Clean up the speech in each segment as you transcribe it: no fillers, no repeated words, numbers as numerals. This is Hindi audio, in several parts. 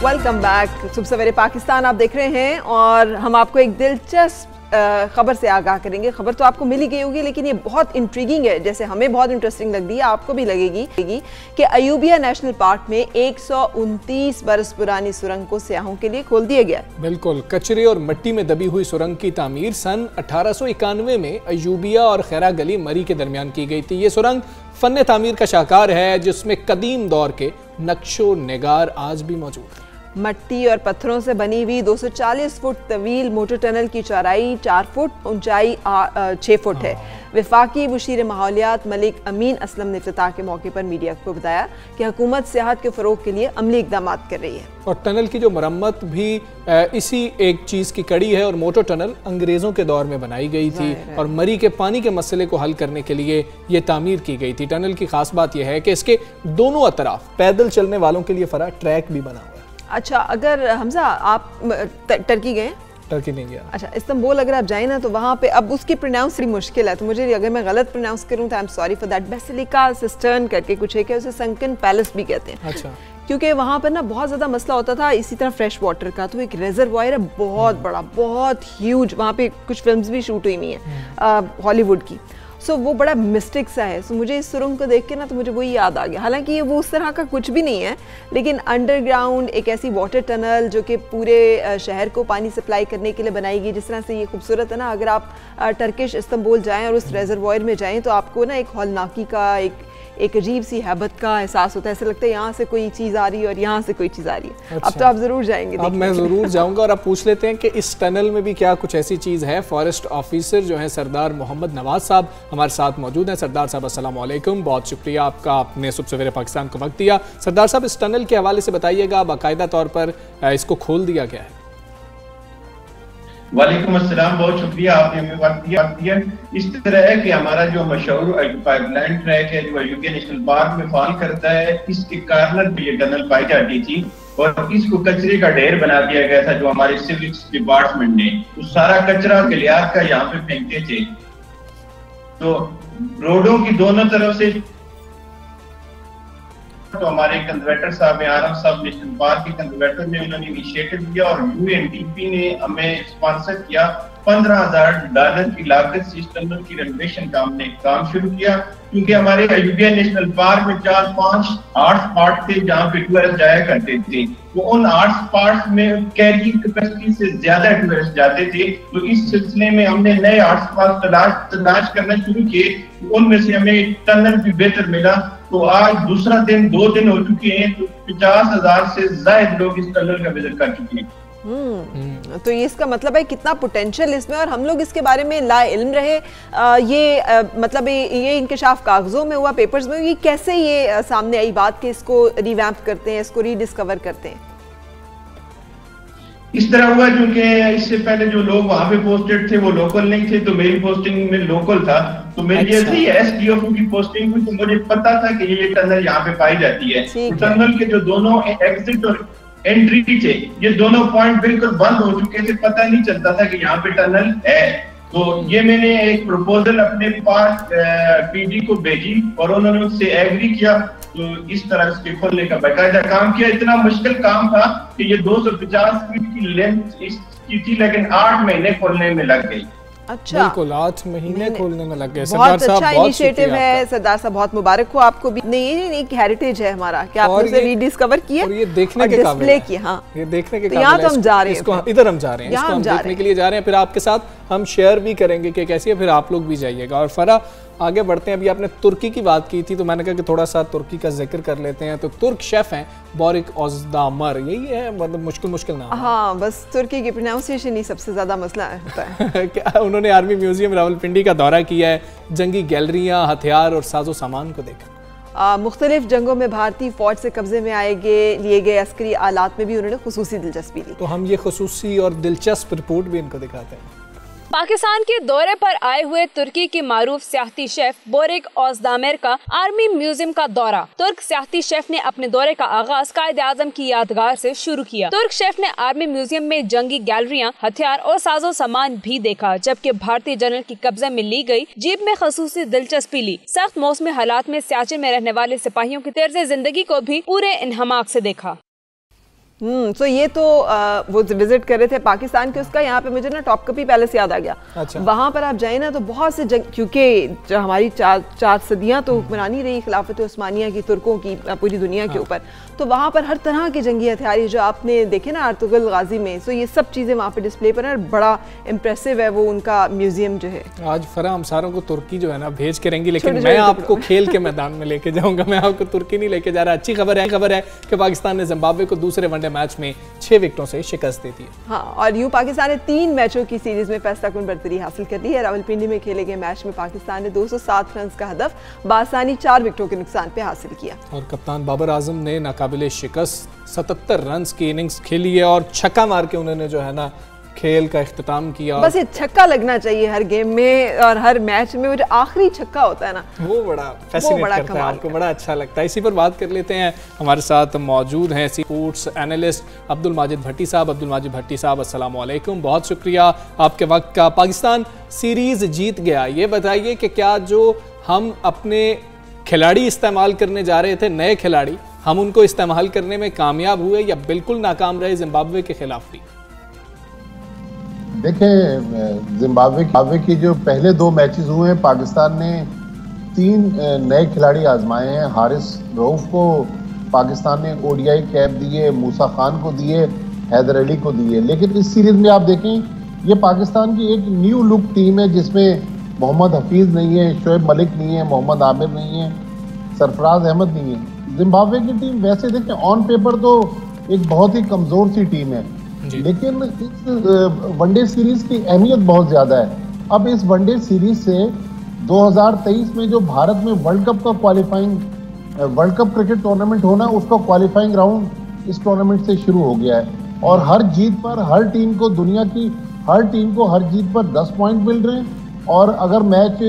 Welcome back. सुबह सवेरे पाकिस्तान आप देख रहे हैं और हम आपको एक दिलचस्प खबर से आगाह करेंगे। खबर तो आपको मिल ही गई होगी, लेकिन ये बहुत इंट्रीगिंग है। जैसे हमें बहुत इंटरेस्टिंग लग रही है, आपको भी लगेगी कि अयूबिया नेशनल पार्क में 129 बरस पुरानी सुरंग को सयाहों के लिए खोल दिया गया। बिल्कुल, कचरे और मिट्टी में दबी हुई सुरंग की तामीर सन 1891 में अयूबिया और खैरा गली मरी के दरमियान की गई थी। ये सुरंग फन तामीर का शाहकार है, जिसमें कदीम दौर के नक्शो निगार आज भी मौजूद है। मट्टी और पत्थरों से बनी हुई 240 फुट तवील मोटर टनल की चौड़ाई 4 फुट, ऊंचाई 6 फुट है। वफाकी मुशीर माहौलियात मलिक अमीन असलम ने इफ्तिताह के मौके पर मीडिया को बताया कि हुकूमत सियाहत के फ़रोग के लिए अमली इक़दाम कर रही है। और टनल की जो मरम्मत भी इसी एक चीज़ की कड़ी है। और मोटर टनल अंग्रेज़ों के दौर में बनाई गई थी और मरी के पानी के मसले को हल करने के लिए ये तामीर की गई थी। टनल की खास बात यह है कि इसके दोनों अतराफ पैदल चलने वालों के लिए फरा ट्रैक भी बना हुआ है। अच्छा, अगर हमजा आप टर्की गए? टर्की नहीं गया। अच्छा, इस्तांबुल अगर आप जाए ना तो वहाँ पे अब उसकी प्रोनाउंस बड़ी मुश्किल है, तो मुझे अगर मैं गलत प्रोनाउंस करूँ तो I am sorry for that. Basilica cistern करके कुछ है कि उसे संकन पैलेस भी कहते हैं। अच्छा, क्योंकि क्योंकि वहाँ पर ना बहुत ज़्यादा मसला होता था इसी तरह फ्रेश वाटर का। तो एक रिजर्वायर है बहुत बड़ा, बहुत ह्यूज। वहाँ पे कुछ फिल्म्स भी शूट हुई हुई हैं हॉलीवुड की। सो वो बड़ा मिस्टिक सा है। सो मुझे इस सुरंग को देख के ना तो मुझे वही याद आ गया। हालांकि ये वो उस तरह का कुछ भी नहीं है, लेकिन अंडरग्राउंड एक ऐसी वाटर टनल जो कि पूरे शहर को पानी सप्लाई करने के लिए बनाई गई। जिस तरह से ये खूबसूरत है ना, अगर आप टर्किश इस्तांबुल जाएं और उस रिजर्वायर में जाएं तो आपको ना एक हौलनाकी का, एक अजीब सी हैबत का एहसास होता है। ऐसा लगता है यहाँ से कोई चीज़ आ रही है और यहाँ से कोई चीज़ आ रही है। अच्छा। अब तो आप ज़रूर जाएंगे। अब मैं ज़रूर जाऊँगा। और अब पूछ लेते हैं कि इस टनल में भी क्या कुछ ऐसी चीज़ है। फॉरेस्ट ऑफिसर जो है सरदार मोहम्मद नवाज साहब हमारे साथ मौजूद हैं। सरदार साहब अस्सलाम वालेकुम, बहुत शुक्रिया आपका, आपने सुबह सवेरे पाकिस्तान को वक्त दिया। सरदार साहब, इस टनल के हवाले से बताइएगा, बाकायदा तौर पर इसको खोल दिया गया है? वालेकुम अस्सलाम, बहुत शुक्रिया, आपने हमें वक्त दिया। इस तरह है कि हमारा जो मशहूर पाइपलाइन ट्रैक है जो अयूबिया नेशनल पार्क में फॉल करता है, इसके कार्नर पे ये टनल पाई जाती थी और इसको कचरे का ढेर बना दिया गया था। जो हमारे सिविल डिपार्टमेंट ने उस सारा कचरा गिलियात का यहाँ पे फेंकते थे। तो रोडों की दोनों तरफ से तो हमारे कंजर्वेटर साहब हैं, आरम साहब नेशनल पार्क के कंजर्वेटर ने उन्होंने इनिशिएटिव लिया और यूएनडीपी ने हमें स्पॉन्सर किया। $15,000 की लागत से इस टनल की रेनोवेशन का हमने काम शुरू किया। क्योंकि हमारे अयूबिया नेशनल पार्क में 4-5 आर्ट स्पॉट थे जहाँ पे टूरिस्ट जाया करते थे। तो उन आर्ट स्पॉट्स में कैरिंग कैपेसिटी से ज्यादा टूरिस्ट जाते थे। तो इस सिलसिले में हमने नए आर्ट स्पॉट तलाश करना शुरू किए। उनमें से हमें टनल भी बेहतर मिला। तो आज दूसरा दिन, 2 दिन हो चुके हैं, तो 50,000 से ज्यादा लोग इस टनल का विजिट कर चुके हैं। तो ये इसका मतलब है कितना पोटेंशियल इसमें, और हम लोग इसके बारे में ला इल्म रहे। मतलब ये इंकशाफ कागजों में हुआ, पेपर्स में, ये कैसे ये सामने आई बात कि इसको रिवैम्प करते हैं, इसको रीडिस्कवर करते हैं? इस तरह हुआ क्योंकि इससे पहले जो लोग वहां पे पोस्टेड थे वो लोकल नहीं थे। तो मेरी पोस्टिंग में लोकल था, तो मेरी जैसे ही एसडीओ की पोस्टिंग हुई तो मुझे पता था कि ये टनल यहाँ पे पाई जाती है। तो टनल के जो दोनों एग्जिट और एंट्री थे, ये दोनों पॉइंट बिल्कुल बंद हो चुके थे, पता नहीं चलता था कि यहाँ पे टनल है। तो ये मैंने एक प्रपोजल अपने पास पीडी को भेजी और उन्होंने उससे एग्री किया। तो इस तरह इसके खोलने का बाकायदा काम किया। इतना मुश्किल काम था कि ये 250 फीट की लेंथ इसकी थी, लेकिन 8 महीने खोलने में लग गई। अच्छा, बिल्कुल 8 महीने खोलने में लग गए। बहुत अच्छा इनिशिएटिव है सरदार साहब, बहुत मुबारक हो आपको भी। नहीं, ये एक हेरिटेज है हमारा कि आपने उसे रीडिस्कवर किया और ये देखने के काबिल है। किया। हाँ, ये देखने के काबिल है। यहाँ तो हम जा रहे हैं, इधर हम जा रहे हैं, इसको हम देखने के लिए जा रहे हैं। फिर आपके साथ हम शेयर भी करेंगे कि कैसी है, फिर आप लोग भी जाइएगा। और फरा आगे बढ़ते हैं। अभी आपने तुर्की की बात की थी तो मैंने कहा कि थोड़ा सा तुर्की का जिक्र कर लेते हैं। तो तुर्क शेफ हैं बोरिक ओज़दामर, यही है, मतलब मुश्किल नाम। हाँ, बस तुर्की की प्रोनाउंसिएशन ही सबसे ज्यादा मसला होता है। क्या उन्होंने आर्मी म्यूजियम रावलपिंडी का दौरा किया है, जंगी गैलरियां, हथियार और साजो सामान को देखा। मुख्तलिफ जंगों में भारतीय फौज से कब्जे में लिए गए अस्करी आलात में भी उन्होंने खुसूसी दिलचस्पी ली। तो हम ये खुसूसी और दिलचस्प रिपोर्ट भी इनको दिखाते हैं। पाकिस्तान के दौरे पर आए हुए तुर्की के मारूफ सियाहती शेफ बोरिक ओज़दामर का आर्मी म्यूजियम का दौरा। तुर्क सियाहती शेफ ने अपने दौरे का आगाज कायदे आजम की यादगार से शुरू किया। तुर्क शेफ ने आर्मी म्यूजियम में जंगी गैलरियां, हथियार और साजो सामान भी देखा, जबकि भारतीय जनरल की कब्जे में ली गई जीप में खसूसी दिलचस्पी ली। सख्त मौसमी हालात में सियाचिन में रहने वाले सिपाहियों की तर्ज जिंदगी को भी पूरे इन्हमाक से देखा। सो ये तो वो विजिट कर रहे थे पाकिस्तान के, उसका यहाँ पे मुझे ना टॉपकापी पैलेस याद आ गया। अच्छा। वहाँ पर आप जाए ना तो बहुत से क्योंकि जो हमारी चार सदियाँ तो हुक्मरानी रही खिलाफत उस्मानिया की, तुर्कों की पूरी दुनिया के ऊपर, तो वहाँ पर हर तरह के जंगी हथियार जो आपने देखे ना अर्तुगरुल गाजी में, सो ये सब चीज़ें वहाँ पर डिस्प्ले पर है। बड़ा इम्प्रेसिव है वो उनका म्यूजियम जो है। आज फरा हम सारों को तुर्की जो है ना भेज के रहेंगी, लेकिन मैं आपको खेल के मैदान में लेके जाऊंगा, मैं आपको तुर्की नहीं लेके जा रहा। अच्छी खबर है कि पाकिस्तान ने जिम्बाब्वे को दूसरे वनडे मैच में 6 विकेटों से शिकस्त दे दी। हाँ, और यूं पाकिस्तान ने 3 मैचों की सीरीज में फैसलाकुन बढ़तरी हासिल कर ली है। रावलपिंडी में खेले गए मैच में पाकिस्तान ने 207 रन का हदफ बासानी 4 विकेटों के नुकसान पे हासिल किया। और कप्तान बाबर आजम ने नाकाबिले शिकस्त 77 रन की इनिंग्स खेली है और छक्का मार के उन्होंने जो है ना खेल का इख्तिताम किया। बस ये छक्का लगना चाहिए हर गेम में और हर मैच में, वो जो आखिरी छक्का होता है ना, वो बड़ा फैसिनेट करता है, आपको बड़ा अच्छा लगता है। इसी पर बात कर लेते हैं। हमारे साथ मौजूद हैं स्पोर्ट्स एनालिस्ट अब्दुल माजिद भट्टी साहब। अब्दुल माजिद भट्टी साहब, अस्सलाम वालेकुम, बहुत शुक्रिया आपके वक्त का। पाकिस्तान सीरीज जीत गया, ये बताइए कि क्या जो हम अपने खिलाड़ी इस्तेमाल करने जा रहे थे, नए खिलाड़ी, हम उनको इस्तेमाल करने में कामयाब हुए या बिल्कुल नाकाम रहे जिम्बाब्वे के खिलाफ भी? देखें, जिम्बाब्वे की जो पहले 2 मैचेस हुए हैं, पाकिस्तान ने 3 नए खिलाड़ी आजमाए हैं। हारिस रऊफ को पाकिस्तान ने ओडीआई कैप दिए, मूसा खान को दिए, हैदर अली को दिए। लेकिन इस सीरीज में आप देखें, ये पाकिस्तान की एक न्यू लुक टीम है जिसमें मोहम्मद हफीज नहीं है, शोएब मलिक नहीं है, मोहम्मद आमिर नहीं है, सरफराज अहमद नहीं है। जिम्बाब्वे की टीम वैसे देखें ऑन पेपर तो एक बहुत ही कमजोर सी टीम है, लेकिन इस वनडे सीरीज की अहमियत बहुत ज्यादा है। अब इस वनडे सीरीज से 2023 में जो भारत में वर्ल्ड कप क्रिकेट टूर्नामेंट होना, उसका क्वालिफाइंग राउंड इस टूर्नामेंट से शुरू हो गया है। और हर जीत पर हर टीम को, दुनिया की हर टीम को हर जीत पर 10 पॉइंट मिल रहे हैं। और अगर मैच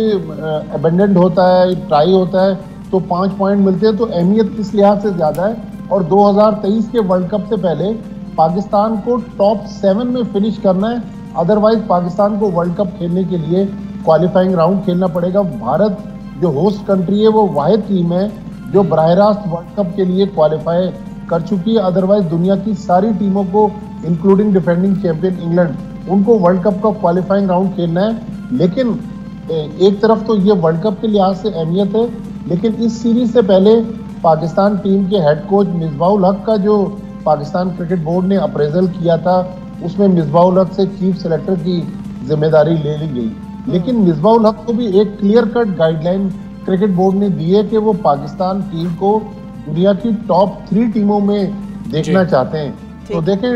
अबेंडेंट होता है, ट्राई होता है, तो 5 पॉइंट मिलते हैं। तो अहमियत किस लिहाज से ज्यादा है। और 2023 के वर्ल्ड कप से पहले पाकिस्तान को टॉप 7 में फिनिश करना है, अदरवाइज पाकिस्तान को वर्ल्ड कप खेलने के लिए क्वालिफाइंग राउंड खेलना पड़ेगा। भारत जो होस्ट कंट्री है, वो वाहिद टीम है जो बराह रास्त वर्ल्ड कप के लिए क्वालिफाई कर चुकी है। अदरवाइज दुनिया की सारी टीमों को, इंक्लूडिंग डिफेंडिंग चैंपियन इंग्लैंड, उनको वर्ल्ड कप का क्वालिफाइंग राउंड खेलना है। लेकिन एक तरफ तो ये वर्ल्ड कप के लिहाज से अहमियत है, लेकिन इस सीरीज से पहले पाकिस्तान टीम के हेड कोच मिसबाहुल हक का जो पाकिस्तान क्रिकेट बोर्ड ने अप्रेजल किया था, उसमें मिसबाहुल हक से चीफ सेलेक्टर की जिम्मेदारी ले ली गई। लेकिन मिसबाहुल हक को भी एक clear cut guideline cricket board ने दी है कि वो पाकिस्तान टीम को दुनिया की टॉप 3 टीमों में देखना चाहते हैं। तो देखें,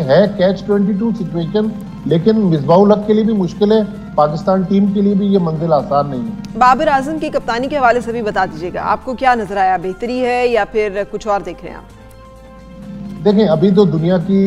है कैच 22 सिचुएशन, लेकिन मिसबाहुल हक के लिए भी मुश्किल है, पाकिस्तान टीम के लिए भी ये मंजिल आसान नहीं है। बाबर आजम की कप्तानी के हवाले से भी बता दीजिएगा, आपको क्या नजर आया, बेहतरी है या फिर कुछ और देख रहे हैं आप? देखें, अभी तो दुनिया की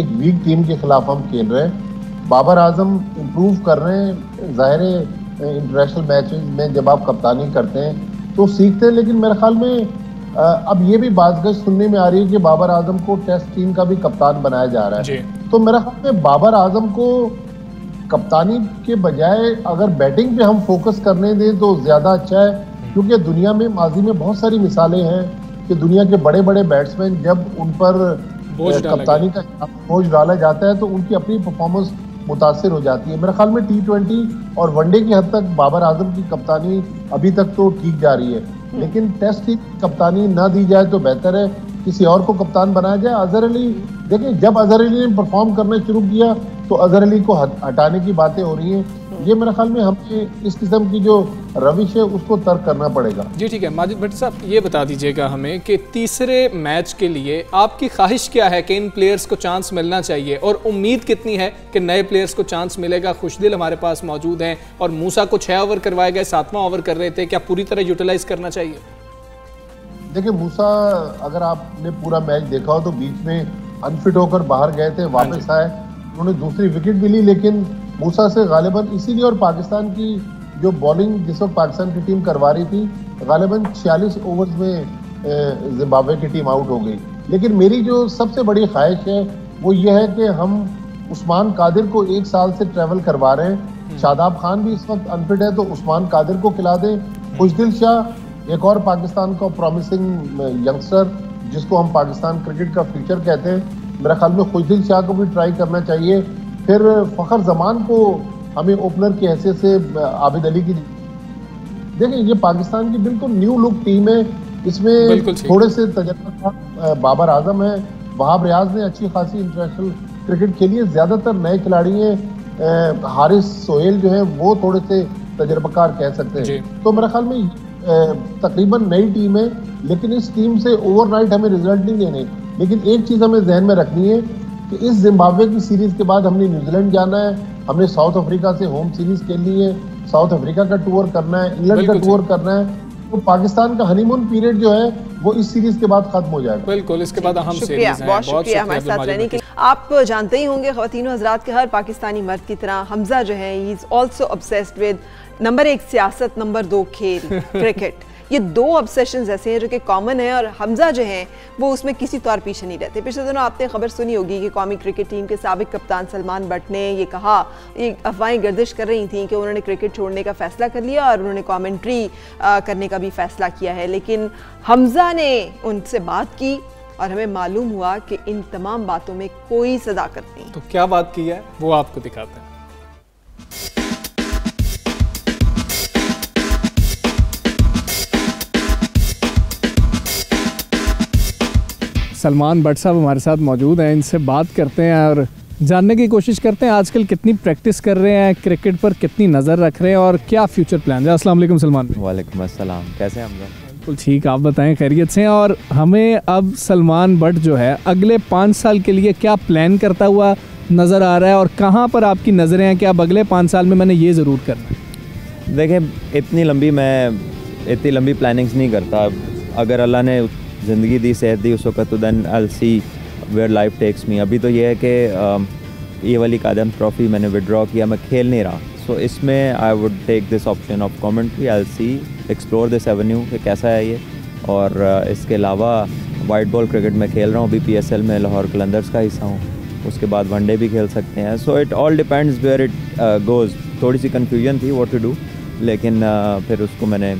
एक वीक टीम के खिलाफ हम खेल रहे हैं। बाबर आजम इम्प्रूव कर रहे हैं। ज़ाहिर है इंटरनेशनल मैचेस में जब आप कप्तानी करते हैं तो सीखते हैं, लेकिन मेरे ख्याल में अब ये भी बात सुनने में आ रही है कि बाबर आजम को टेस्ट टीम का भी कप्तान बनाया जा रहा है। तो मेरे ख्याल में बाबर आजम को कप्तानी के बजाय अगर बैटिंग पे हम फोकस करने दें तो ज़्यादा अच्छा है, क्योंकि दुनिया में माजी में बहुत सारी मिसालें हैं कि दुनिया के बड़े बड़े बैट्समैन जब उन पर कप्तानी का बोझ डाला जाता है तो उनकी अपनी परफॉर्मेंस मुतासिर हो जाती है। मेरे ख्याल में T20 और वनडे की हद तक बाबर आजम की कप्तानी अभी तक तो ठीक जा रही है, लेकिन टेस्ट की कप्तानी ना दी जाए तो बेहतर है, किसी और को कप्तान बनाया जाए। अजहर अली, देखिए जब अजहर अली ने परफॉर्म करना शुरू किया तो अजहर अली को हटाने की बातें हो रही हैं। ये मेरे ख्याल में हमें इस किस्म की जो रविश है उसको तर्क करना पड़ेगा। जी ठीक है। माजिद भट्टी साहब, ये बता दीजिएगा हमें कि तीसरे मैच के लिए आपकी ख्वाहिश क्या है कि इन प्लेयर्स को चांस मिलना चाहिए और उम्मीद कितनी है कि नए प्लेयर्स को चांस मिलेगा? खुशदिल हमारे पास मौजूद हैं और मूसा को 6 ओवर करवाए गए, 7वां ओवर कर रहे थे, क्या पूरी तरह यूटिलाइज करना चाहिए? देखिए, मूसा अगर आपने पूरा मैच देखा हो तो बीच में अनफिट होकर बाहर गए थे, वापस आए, उन्होंने दूसरी विकेट भी ली, लेकिन मूसा से गालिबन इसीलिए, और पाकिस्तान की जो बॉलिंग जिस वक्त पाकिस्तान की टीम करवा रही थी, गालिबन 46 ओवर्स में जिम्बाब्वे की टीम आउट हो गई। लेकिन मेरी जो सबसे बड़ी ख्वाहिश है वो ये है कि हम उस्मान कादिर को 1 साल से ट्रैवल करवा रहे हैं। शादाब खान भी इस वक्त अनफिट है तो उस्मान कादिर को खिला दें। खुशदिल शाह एक और पाकिस्तान का प्रॉमिसिंग यंगस्टर जिसको हम पाकिस्तान क्रिकेट का फ्यूचर कहते हैं, मेरा ख्याल में खुशदिल शाह को भी ट्राई करना चाहिए। फिर फ़खर जमान को हमें ओपनर की हैसियत से आबिद अली की, देखें ये पाकिस्तान की बिल्कुल न्यू लुक टीम है, इसमें थोड़े से तजर्बा बाबर आजम है, वहाब रियाज ने अच्छी खासी इंटरनेशनल क्रिकेट खेली है, ज़्यादातर नए खिलाड़ी हैं, हारिस सोहेल जो है वो थोड़े से तजर्बाकार कह सकते हैं। तो मेरे ख्याल में तकरीबन नई टीम है, लेकिन इस टीम से ओवरनाइट हमें रिजल्ट नहीं देने। लेकिन एक चीज़ हमें जहन में रखनी है कि इस जिम्बाब्वे की सीरीज़ के बाद हमने न्यूजीलैंड जाना है, हमने साउथ अफ्रीका से होम सीरीज़ खेलनी है, साउथ अफ्रीका का टूर करना है, इंग्लैंड का टूर करना है। तो पाकिस्तान का हनीमून पीरियड जो है वो इस सीरीज के बाद खत्म हो जाएगा। बिल्कुल, इसके बाद हम शुक्रिया, बहुत शुक्रिया हमारे साथ रहने के लिए। आप जानते ही होंगे ख्वातीनो हजरात के हर पाकिस्तानी मर्द की तरह हमजा जो है he is also obsessed with number 1 सियासत, नंबर 2 खेल क्रिकेट। ये दो ऑब्सेशंस ऐसे हैं जो कि कॉमन है और हमजा जो हैं वो उसमें किसी तौर पीछे नहीं रहते। पिछले दिनों आपने खबर सुनी होगी कि कौमी क्रिकेट टीम के साबिक कप्तान सलमान बट ने ये कहा, ये अफवाहें गर्दिश कर रही थी कि उन्होंने क्रिकेट छोड़ने का फैसला कर लिया और उन्होंने कमेंट्री करने का भी फैसला किया है। लेकिन हमजा ने उनसे बात की और हमें मालूम हुआ कि इन तमाम बातों में कोई सदाकत नहीं। तो क्या बात की है वो आपको दिखाते हैं। सलमान बट साहब हमारे साथ मौजूद हैं, इनसे बात करते हैं और जानने की कोशिश करते हैं आजकल कितनी प्रैक्टिस कर रहे हैं, क्रिकेट पर कितनी नज़र रख रहे हैं और क्या फ्यूचर प्लान है। अस्सलाम वालेकुम सलमान। वालेकुम अस्सलाम, कैसे हैं हम लोग? बिल्कुल ठीक, आप बताएं खैरियत से। और हमें अब सलमान बट जो है अगले 5 साल के लिए क्या प्लान करता हुआ नज़र आ रहा है और कहाँ पर आपकी नज़रें हैं कि अब अगले 5 साल में मैंने ये ज़रूर करना है? देखें, इतनी लंबी प्लानिंग्स नहीं करता। अगर अल्लाह ने ज़िंदगी दी, सेहत दी उस वक्त, तो then I will see where life takes me. अभी तो ये है कि ये वाली कादम ट्रॉफ़ी मैंने विड्रॉ किया, मैं खेल नहीं रहा। सो इसमें I would take this option of commentary, I will see explore this avenue कि कैसा है ये। और इसके अलावा वाइट बॉल क्रिकेट में खेल रहा हूँ, अभी PSL में लाहौर कलंदर्स का हिस्सा हूँ, उसके बाद वनडे भी खेल सकते हैं। So it all depends where it goes. थोड़ी सी कन्फ्यूजन थी व्हाट टू डू, लेकिन फिर उसको मैंने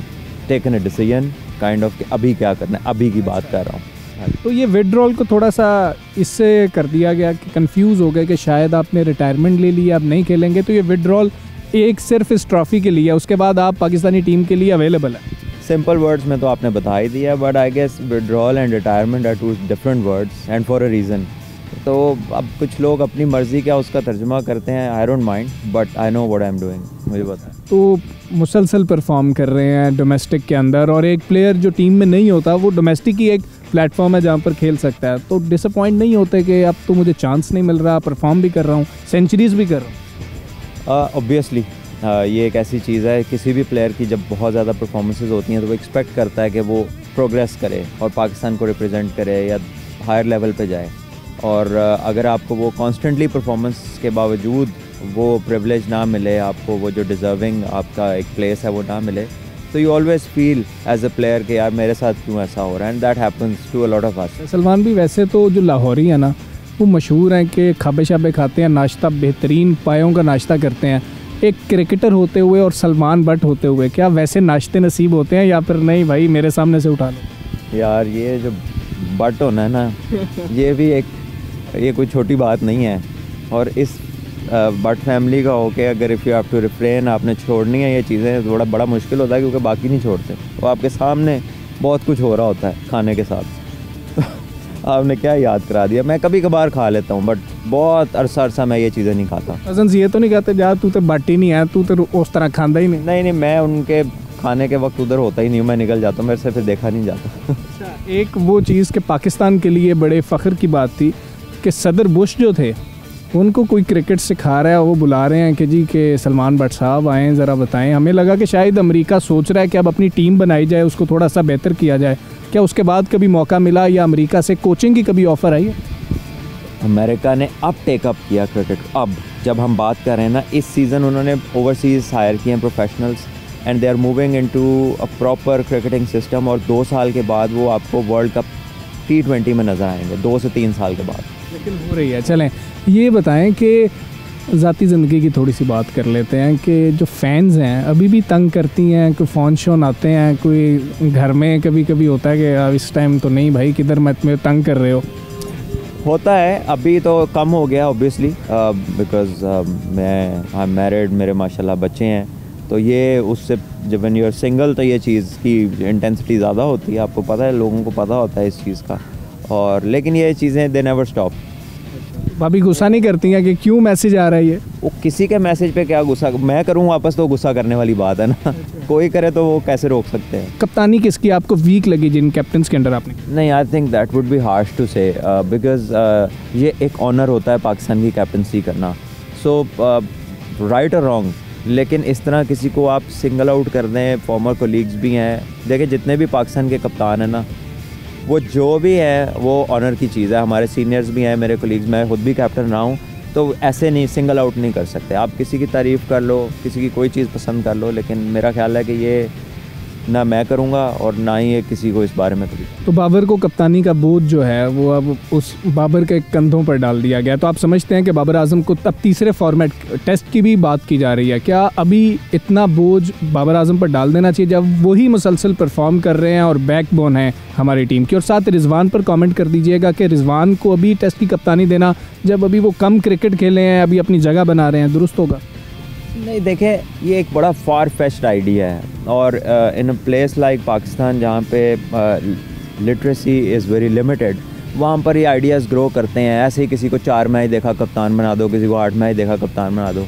taken a decision kind of अभी क्या करना है, अभी की बात कर रहा हूँ। तो ये विड्रॉल को थोड़ा सा इससे कर दिया गया कि कंफ्यूज हो गए कि शायद आपने रिटायरमेंट ले लिया, आप नहीं खेलेंगे। तो ये विड्रॉल एक सिर्फ इस ट्रॉफ़ी के लिए, उसके बाद आप पाकिस्तानी टीम के लिए अवेलेबल है? सिंपल वर्ड्स में तो आपने बता ही दिया, but I guess withdrawal and retirement are two different words and for a reason. तो अब कुछ लोग अपनी मर्ज़ी क्या उसका तर्जुमा करते हैं, I don't mind, but I know what I am doing, मुझे पता है। तो मुसलसल परफॉर्म कर रहे हैं डोमेस्टिक के अंदर, और एक प्लेयर जो टीम में नहीं होता वो डोमेस्टिक ही एक प्लेटफॉर्म है जहाँ पर खेल सकता है, तो डिसअपॉइंट नहीं होते कि अब तो मुझे चांस नहीं मिल रहा, परफॉर्म भी कर रहा हूँ, सेंचुरीज भी कर रहा हूँ? ऑब्वियसली ये एक ऐसी चीज़ है, किसी भी प्लेयर की जब बहुत ज़्यादा परफॉर्मेंसेज होती हैं तो वो एक्सपेक्ट करता है कि वो प्रोग्रेस करे और पाकिस्तान को रिप्रेजेंट करे या हायर लेवल पे जाए। और अगर आपको वो कॉन्स्टेंटली परफॉर्मेंस के बावजूद वो प्रिविलेज ना मिले, आपको वो जो डिज़र्विंग आपका एक प्लेस है वो ना मिले, तो you always feel as a player कि यार मेरे साथ क्यों ऐसा हो रहा है, and that happens to a lot of us. Salman भी वैसे तो जो लाहौरी है ना वो मशहूर हैं कि खाबे शाबे खाते हैं, नाश्ता बेहतरीन पायों का नाश्ता करते हैं। एक क्रिकेटर होते हुए और सलमान बट होते हुए क्या वैसे नाश्ते नसीब होते हैं या फिर नहीं भाई मेरे सामने से उठा लो? यार ये जो बट होना है ना ये भी ये कोई छोटी बात नहीं है। और इस बट फैमिली का होके अगर if you have to refrain, आपने छोड़नी है ये चीज़ें, थोड़ा बड़ा मुश्किल होता है क्योंकि बाकी नहीं छोड़ते। तो आपके सामने बहुत कुछ हो रहा होता है खाने के साथ। आपने क्या याद करा दिया। मैं कभी कभार खा लेता हूँ बट बहुत अरसा मैं ये चीज़ें नहीं खाता। कज़न्स ये तो नहीं कहते जा तू तो बट ही नहीं है, तू तो उस तरह खांदा ही नहीं? नहीं, मैं उनके खाने के वक्त उधर होता ही नहीं हूँ, मैं निकल जाता हूँ, मेरे से फिर देखा नहीं जाता। एक वो चीज़ कि पाकिस्तान के लिए बड़े फ़ख्र की बात थी कि सदर बुश जो थे उनको कोई क्रिकेट सिखा रहा है, वो बुला रहे हैं कि जी के सलमान बट साहब आएँ ज़रा बताएं। हमें लगा कि शायद अमेरिका सोच रहा है कि अब अपनी टीम बनाई जाए, उसको थोड़ा सा बेहतर किया जाए। क्या उसके बाद कभी मौका मिला या अमेरिका से कोचिंग की कभी ऑफ़र आई है? अमेरिका ने अब टेकअप किया क्रिकेट। अब जब हम बात कर रहे हैं ना, इस सीज़न उन्होंने ओवरसीज़ हायर किए हैं professionals and they are moving into a proper cricketing system. और 2 साल के बाद वो आपको वर्ल्ड कप T20 में नज़र आएंगे, 2 से 3 साल के बाद। लेकिन हो रही है। चलें ये बताएं कि ज़ाती ज़िंदगी की थोड़ी सी बात कर लेते हैं कि जो फैंस हैं अभी भी तंग करती हैं, कोई फ़ोन शोन आते हैं, कोई घर में कभी कभी होता है कि इस टाइम तो नहीं भाई किधर मत में तंग कर रहे हो? होता है, अभी तो कम हो गया ऑब्वियसली, बिकॉज मैं आई एम मैरिड, मेरे माशाल्लाह बच्चे हैं, तो ये उससे जब व्हेन यू आर सिंगल तो ये चीज़ की इंटेंसिटी ज़्यादा होती है, आपको पता है, लोगों को पता होता है इस चीज़ का, और लेकिन ये चीज़ें दे नेवर स्टॉप। भाभी गुस्सा नहीं करती हैं कि क्यों मैसेज आ रहा है ये? वो किसी के मैसेज पे क्या गुस्सा, मैं करूँ वापस तो गुस्सा करने वाली बात है ना। कोई करे तो वो कैसे रोक सकते हैं। कप्तानी किसकी आपको वीक लगी जिन कैप्टन्स के अंडर आपने? नहीं, I think that would be harsh to say, because ये एक ऑनर होता है पाकिस्तान की कैप्टनसी करना, सो राइट और रॉन्ग, लेकिन इस तरह किसी को आप सिंगल आउट कर दें, फॉर्मर कोलीग्स भी हैं, देखिए जितने भी पाकिस्तान के कप्तान हैं ना, वो जो भी है वो ऑनर की चीज़ है, हमारे सीनियर्स भी हैं, मेरे कोलीग्स, मैं खुद भी कैप्टन रहा हूँ, तो ऐसे नहीं सिंगल आउट नहीं कर सकते। आप किसी की तारीफ़ कर लो, किसी की कोई चीज़ पसंद कर लो, लेकिन मेरा ख्याल है कि ये ना मैं करूँगा और ना ही ये किसी को इस बारे में कभी। तो बाबर को कप्तानी का बोझ जो है वो अब उस बाबर के कंधों पर डाल दिया गया, तो आप समझते हैं कि बाबर आजम को अब तीसरे फॉर्मेट टेस्ट की भी बात की जा रही है, क्या अभी इतना बोझ बाबर आजम पर डाल देना चाहिए जब वही मुसलसल परफॉर्म कर रहे हैं और बैकबोन है हमारी टीम की? और साथ रिजवान पर कमेंट कर दीजिएगा कि रिजवान को अभी टेस्ट की कप्तानी देना जब अभी वो कम क्रिकेट खेले हैं, अभी अपनी जगह बना रहे हैं, दुरुस्त होगा? नहीं, देखें ये एक बड़ा फार फेच्ड आइडिया है, और इन अ प्लेस लाइक पाकिस्तान जहाँ पे लिटरेसी इज़ वेरी लिमिटेड, वहाँ पर ये आइडियाज़ ग्रो करते हैं। ऐसे ही किसी को 4 मैच देखा कप्तान बना दो, किसी को 8 मैच देखा कप्तान बना दो।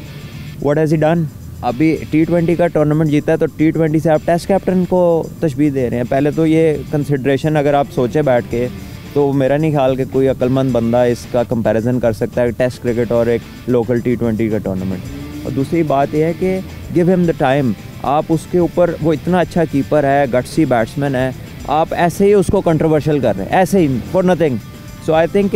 What has he done? अभी T20 का टूर्नामेंट जीता है तो T20 से आप टेस्ट कैप्टन को तशबीह दे रहे हैं। पहले तो ये कंसिड्रेशन अगर आप सोचें बैठ के, तो मेरा नहीं ख्याल कि कोई अक्लमंद बंदा इसका कंपैरिजन कर सकता है टेस्ट क्रिकेट और एक लोकल T20 का टूर्नामेंट। और दूसरी बात यह है कि गिव हिम द टाइम, आप उसके ऊपर, वो इतना अच्छा कीपर है, गट्सी बैट्समैन है, आप ऐसे ही उसको कंट्रोवर्शियल कर रहे हैं, ऐसे ही for nothing. So I think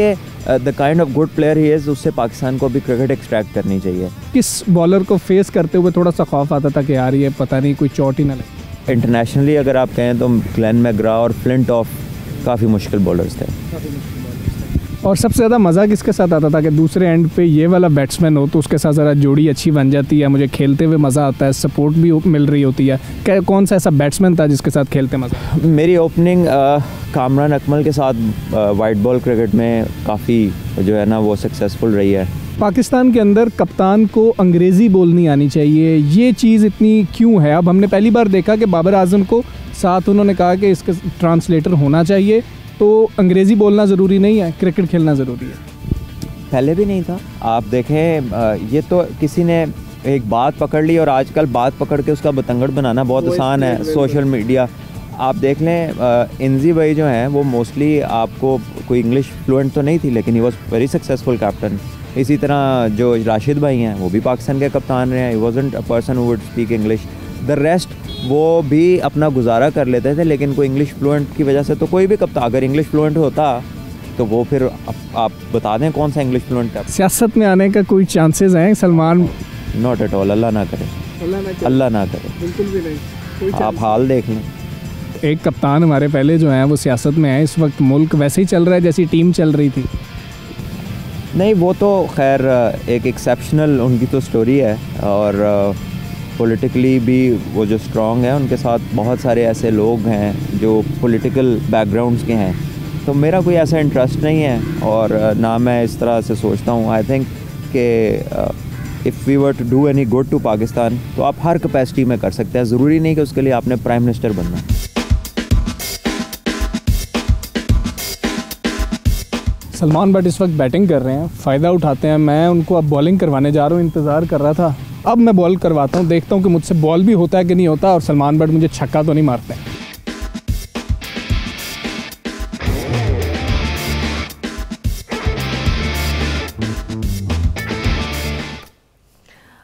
the kind of good player he is, उससे पाकिस्तान को भी क्रिकेट एक्सट्रैक्ट करनी चाहिए। किस बॉलर को फेस करते हुए थोड़ा सा खौफ आता था कि यार ये पता नहीं कोई चोट ही ना लगे? इंटरनेशनली अगर आप कहें तो ग्लेन मैकग्रा और फ्लिंटॉफ काफ़ी मुश्किल बॉलर्स थे। और सबसे ज़्यादा मज़ा किसके साथ आता था कि दूसरे एंड पे ये वाला बैट्समैन हो तो उसके साथ ज़रा जोड़ी अच्छी बन जाती है, मुझे खेलते हुए मज़ा आता है, सपोर्ट भी मिल रही होती है? क्या कौन सा ऐसा बैट्समैन था जिसके साथ खेलते मज़ा? मेरी ओपनिंग कामरान अकमल के साथ वाइट बॉल क्रिकेट में काफ़ी जो है ना वो सक्सेसफुल रही है। पाकिस्तान के अंदर कप्तान को अंग्रेज़ी बोलनी आनी चाहिए, ये चीज़ इतनी क्यों है? अब हमने पहली बार देखा कि बाबर आजम को साथ उन्होंने कहा कि इसका ट्रांसलेटर होना चाहिए, तो अंग्रेज़ी बोलना ज़रूरी नहीं है, क्रिकेट खेलना ज़रूरी है। पहले भी नहीं था। आप देखें, ये तो किसी ने एक बात पकड़ ली और आजकल बात पकड़ के उसका बतंगड़ बनाना बहुत आसान है, सोशल मीडिया। आप देख लें, इंजी भाई जो हैं वो मोस्टली, आपको कोई इंग्लिश फ्लुएंट तो नहीं थी, लेकिन he was very successful captain. इसी तरह जो राशिद भाई हैं वो भी पाकिस्तान के कप्तान रहे हैं, he wasn't a person who would speak English. The rest वो भी अपना गुजारा कर लेते थे, लेकिन कोई इंग्लिश फ्लुएंट की वजह से तो कोई भी कप्तान, अगर इंग्लिश फ्लुएंट होता तो वो फिर आप बता दें कौन सा इंग्लिश फ्लुएंट है। सियासत में आने का कोई चांसेस हैं सलमान? नॉट एट ऑल, अल्लाह ना करे, अल्लाह ना करे, बिल्कुल भी नहीं। आप हाल देख लें। एक कप्तान हमारे पहले जो हैं वो सियासत में है, इस वक्त मुल्क वैसे ही चल रहा है जैसी टीम चल रही थी। नहीं, वो तो खैर एक एक्सेप्शनल उनकी तो स्टोरी है, और पॉलिटिकली भी वो जो स्ट्रॉन्ग है, उनके साथ बहुत सारे ऐसे लोग हैं जो पॉलिटिकल बैकग्राउंड्स के हैं, तो मेरा कोई ऐसा इंटरेस्ट नहीं है और ना मैं इस तरह से सोचता हूँ। आई थिंक कि if we were to do any good to Pakistan तो आप हर कैपेसिटी में कर सकते हैं, ज़रूरी नहीं कि उसके लिए आपने प्राइम मिनिस्टर बनना। सलमान बट इस वक्त बैटिंग कर रहे हैं, फ़ायदा उठाते हैं। मैं उनको अब बॉलिंग करवाने जा रहा हूँ, इंतज़ार कर रहा था, अब मैं बॉल करवाता हूँ, देखता हूँ कि मुझसे बॉल भी होता है कि नहीं होता, और सलमान बट मुझे छक्का तो नहीं मारते हैं।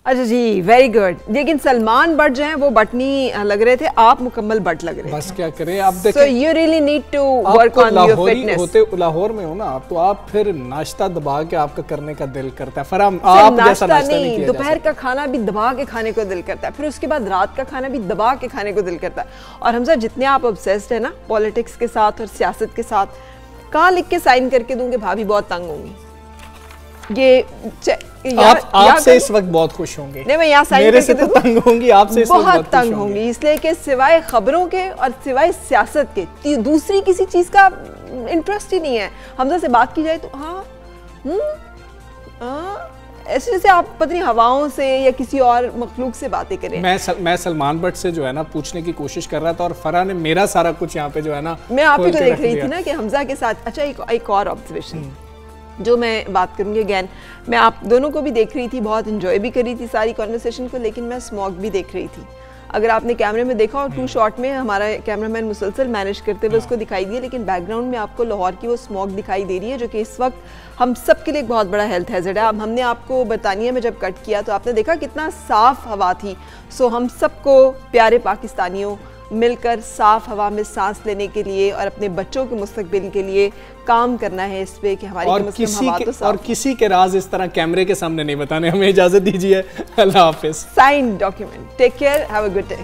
अच्छा जी, वेरी गुड। लेकिन सलमान बट जो हैं वो बटनी लग रहे थे, आप मुकम्मल बट लग रहे थे। बस क्या करें, आप देखें। So you really need to work on your fitness। होते लाहौर में हो ना आप, तो आप फिर नाश्ता दबा के आपका करने का दिल करता है, फराम आप जैसा नाश्ता नहीं किया। दोपहर का खाना भी दबा के खाने को दिल करता है, फिर उसके बाद रात का खाना भी दबा के खाने को दिल करता है। और हमसा जितने आप ऑब्सेस्ड है ना पॉलिटिक्स के साथ और सियासत के साथ, कहाँ लिख के साइन करके दूंगे भाभी बहुत तंग होंगी। ये आपसे इस वक्त बहुत खुश होंगे। नहीं, मैं यहाँ साइन मेरे से तो तंग होंगी, आपसे बहुत तंग होंगी, इसलिए कि सिवाय खबरों के और सिवाय सियासत के दूसरी किसी चीज का इंटरेस्ट ही नहीं है। हमजा से बात की जाए तो हाँ ऐसे जैसे आप पता नहीं हवाओं से या किसी और मखलूक से बातें करें। मैं सलमान बट से जो है ना पूछने की कोशिश कर रहा था और फरा ने मेरा सारा कुछ यहाँ पे जो है ना मैं आप ही को देख रही थी ना कि हमजा के साथ। अच्छा एक और ऑब्जर्वेशन जो मैं बात करूँगी, अगैन मैं आप दोनों को भी देख रही थी, बहुत इंजॉय भी कर रही थी सारी कॉन्वर्सेशन को, लेकिन मैं स्मॉग भी देख रही थी। अगर आपने कैमरे में देखा और 2 शॉट में हमारा कैमरामैन मुसलसल मैनेज करते हुए उसको दिखाई दिया, लेकिन बैकग्राउंड में आपको लाहौर की वो स्मॉग दिखाई दे रही है जो कि इस वक्त हम सब के लिए एक बहुत बड़ा हेल्थ हैजर्ड है। अब हमने आपको बरतानिया में जब कट किया तो आपने देखा कितना साफ़ हवा थी। सो हम सबको प्यारे पाकिस्तानियों मिलकर साफ़ हवा में सांस लेने के लिए और अपने बच्चों के मुस्तकबिल के लिए काम करना है इस पे कि हमारी हवा तो साफ। और किसी के राज इस तरह कैमरे के सामने नहीं बताने। हमें इजाज़त दीजिए। अल्लाह हाफिज़। Sign document. Take care, have a good day.